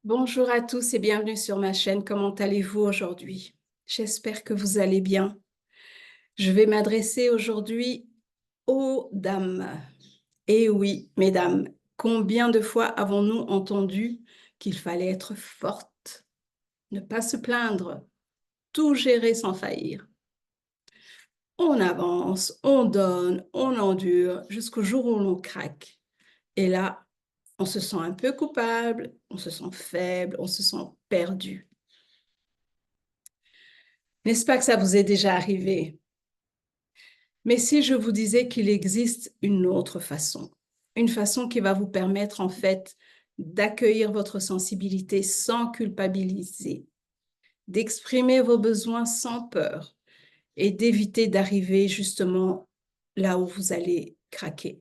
Bonjour à tous et bienvenue sur ma chaîne. Comment allez-vous aujourd'hui? J'espère que vous allez bien. Je vais m'adresser aujourd'hui aux dames. Et oui, mesdames, combien de fois avons-nous entendu qu'il fallait être forte, ne pas se plaindre, tout gérer sans faillir? On avance, on donne, on endure jusqu'au jour où l'on craque. Et là, on se sent un peu coupable, on se sent faible, on se sent perdu. N'est-ce pas que ça vous est déjà arrivé? Mais si je vous disais qu'il existe une façon qui va vous permettre en fait d'accueillir votre sensibilité sans culpabiliser, d'exprimer vos besoins sans peur et d'éviter d'arriver justement là où vous allez craquer.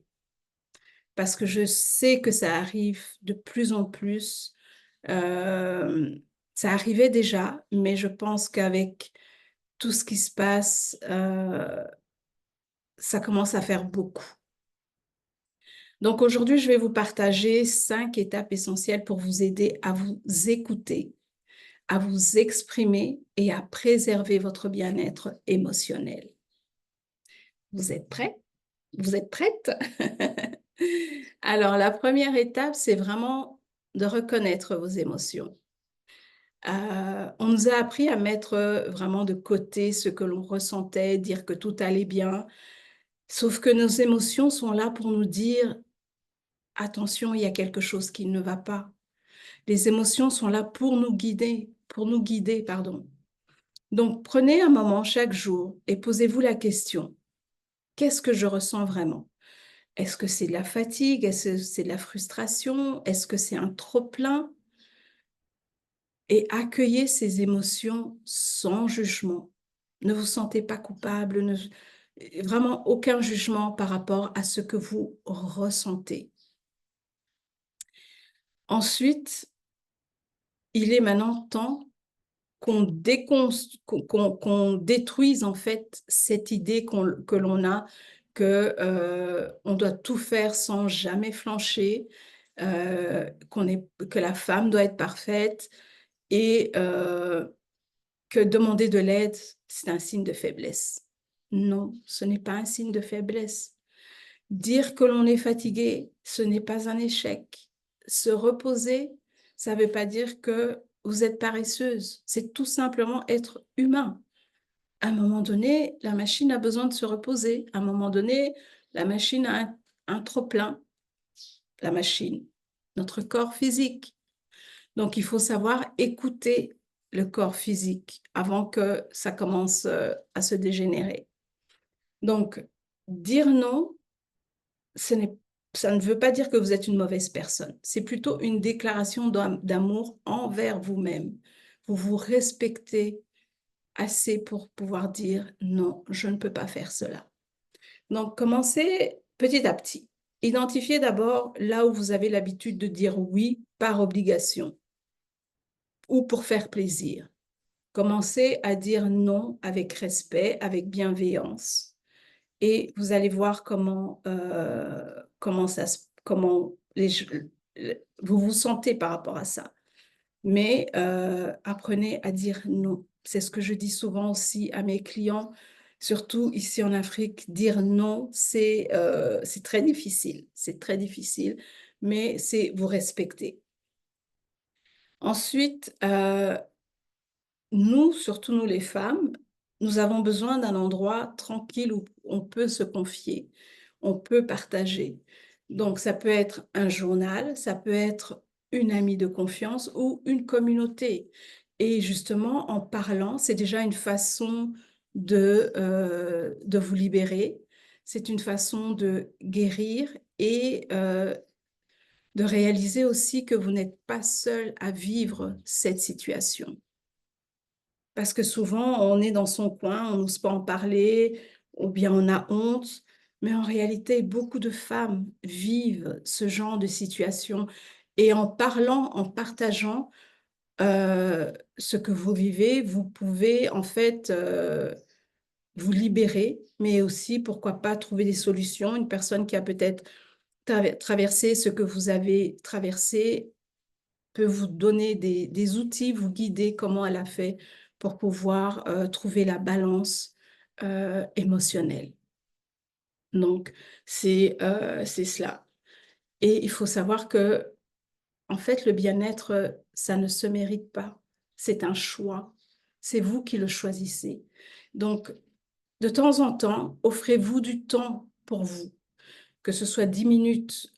Parce que je sais que ça arrive de plus en plus. Euh, Ça arrivait déjà, mais je pense qu'avec tout ce qui se passe, ça commence à faire beaucoup. Donc aujourd'hui, je vais vous partager 5 étapes essentielles pour vous aider à vous écouter, à vous exprimer et à préserver votre bien-être émotionnel. Vous êtes prêts? Vous êtes prêtes? Alors, la première étape, c'est vraiment de reconnaître vos émotions. On nous a appris à mettre vraiment de côté ce que l'on ressentait, dire que tout allait bien, sauf que nos émotions sont là pour nous dire attention, il y a quelque chose qui ne va pas. Les émotions sont là pour nous guider, pardon. Donc, prenez un moment chaque jour et posez-vous la question, qu'est-ce que je ressens vraiment? Est-ce que c'est de la fatigue? Est-ce que c'est de la frustration? Est-ce que c'est un trop-plein? Et accueillez ces émotions sans jugement. Ne vous sentez pas coupable, vraiment aucun jugement par rapport à ce que vous ressentez. Ensuite, il est maintenant temps qu'on détruise en fait cette idée que l'on a que on doit tout faire sans jamais flancher, que la femme doit être parfaite et que demander de l'aide, c'est un signe de faiblesse. Non, ce n'est pas un signe de faiblesse. Dire que l'on est fatigué, ce n'est pas un échec. Se reposer, ça ne veut pas dire que vous êtes paresseuse. C'est tout simplement être humain. À un moment donné, la machine a besoin de se reposer. À un moment donné, la machine a un trop-plein. La machine, notre corps physique. Donc, il faut savoir écouter le corps physique avant que ça commence à se dégénérer. Donc, dire non, ce n'est, ça ne veut pas dire que vous êtes une mauvaise personne. C'est plutôt une déclaration d'amour envers vous-même. Vous vous respectez assez pour pouvoir dire non, je ne peux pas faire cela. Donc, commencez petit à petit. Identifiez d'abord là où vous avez l'habitude de dire oui par obligation ou pour faire plaisir. Commencez à dire non avec respect, avec bienveillance. Et vous allez voir comment vous vous sentez par rapport à ça. Mais apprenez à dire non. C'est ce que je dis souvent aussi à mes clients, surtout ici en Afrique. Dire non, c'est très difficile. C'est très difficile, mais c'est vous respecter. Ensuite, nous, surtout nous les femmes, nous avons besoin d'un endroit tranquille où on peut se confier, on peut partager. Donc, ça peut être un journal, ça peut être une amie de confiance ou une communauté. Et justement, en parlant, c'est déjà une façon de vous libérer, c'est une façon de guérir et de réaliser aussi que vous n'êtes pas seul à vivre cette situation. Parce que souvent, on est dans son coin, on n'ose pas en parler, ou bien on a honte. Mais en réalité, beaucoup de femmes vivent ce genre de situation. Et en parlant, en partageant ce que vous vivez, vous pouvez en fait vous libérer, mais aussi, pourquoi pas, trouver des solutions. Une personne qui a peut-être traversé ce que vous avez traversé, peut vous donner des outils, vous guider comment elle a fait pour pouvoir trouver la balance émotionnelle. Donc, c'est cela. Et il faut savoir que, en fait, le bien-être, ça ne se mérite pas. C'est un choix. C'est vous qui le choisissez. Donc, de temps en temps, offrez-vous du temps pour vous, que ce soit 10 minutes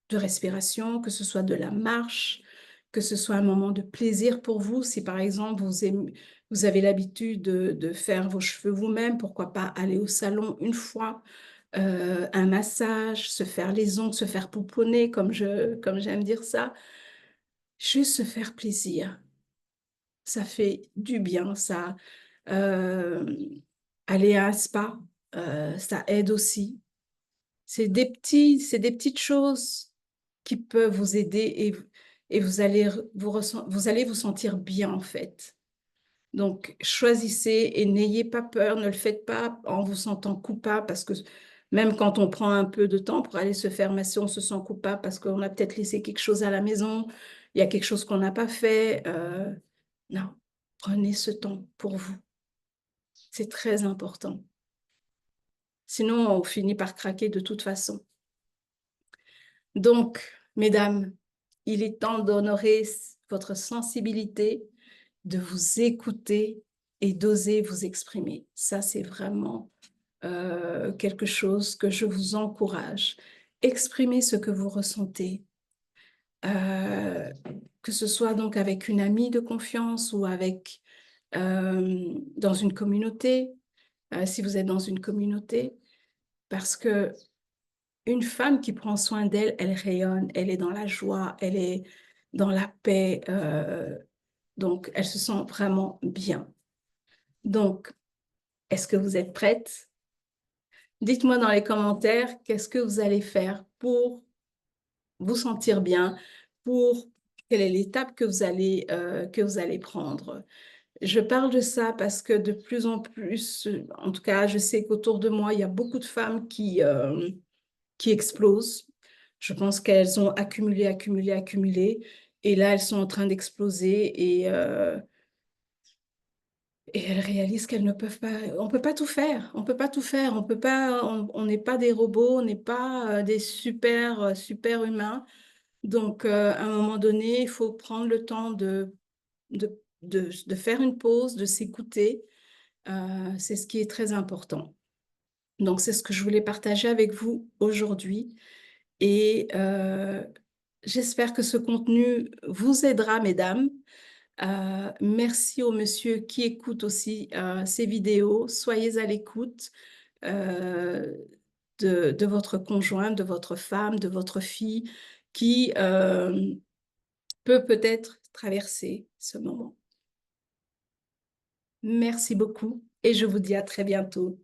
de respiration, que ce soit de la marche, que ce soit un moment de plaisir pour vous. Si par exemple, vous avez l'habitude de faire vos cheveux vous-même, pourquoi pas aller au salon une fois, un massage, se faire les ongles, se faire pouponner, comme j'aime dire ça. Juste se faire plaisir. Ça fait du bien, ça. Euh, Aller à un spa, ça aide aussi. C'est des petites choses qui peuvent vous aider et vous allez vous sentir bien en fait. Donc, choisissez et n'ayez pas peur, ne le faites pas en vous sentant coupable parce que même quand on prend un peu de temps pour aller se faire masser, on se sent coupable parce qu'on a peut-être laissé quelque chose à la maison, il y a quelque chose qu'on n'a pas fait. Non, prenez ce temps pour vous. C'est très important. Sinon, on finit par craquer de toute façon. Donc, mesdames, il est temps d'honorer votre sensibilité, de vous écouter et d'oser vous exprimer. Ça, c'est vraiment quelque chose que je vous encourage. Exprimez ce que vous ressentez, euh, que ce soit donc avec une amie de confiance ou avec dans une communauté, si vous êtes dans une communauté, parce que une femme qui prend soin d'elle, elle rayonne, elle est dans la joie, elle est dans la paix, donc elle se sent vraiment bien. Donc, est-ce que vous êtes prête? Dites-moi dans les commentaires qu'est-ce que vous allez faire pour vous sentir bien, pour quelle est l'étape que vous allez prendre. Je parle de ça parce que de plus en plus, en tout cas, je sais qu'autour de moi, il y a beaucoup de femmes qui explosent. Je pense qu'elles ont accumulé, accumulé, accumulé. Et là, elles sont en train d'exploser et elles réalisent qu'elles ne peuvent pas. On ne peut pas tout faire. On ne peut pas tout faire. On peut pas. On n'est pas des robots. On n'est pas des super humains. Donc, à un moment donné, il faut prendre le temps de faire une pause, de s'écouter. C'est ce qui est très important. Donc, c'est ce que je voulais partager avec vous aujourd'hui. Et j'espère que ce contenu vous aidera, mesdames. Merci aux messieurs qui écoutent aussi ces vidéos. Soyez à l'écoute euh, de votre conjoint, de votre femme, de votre fille qui peut peut-être traverser ce moment. Merci beaucoup et je vous dis à très bientôt.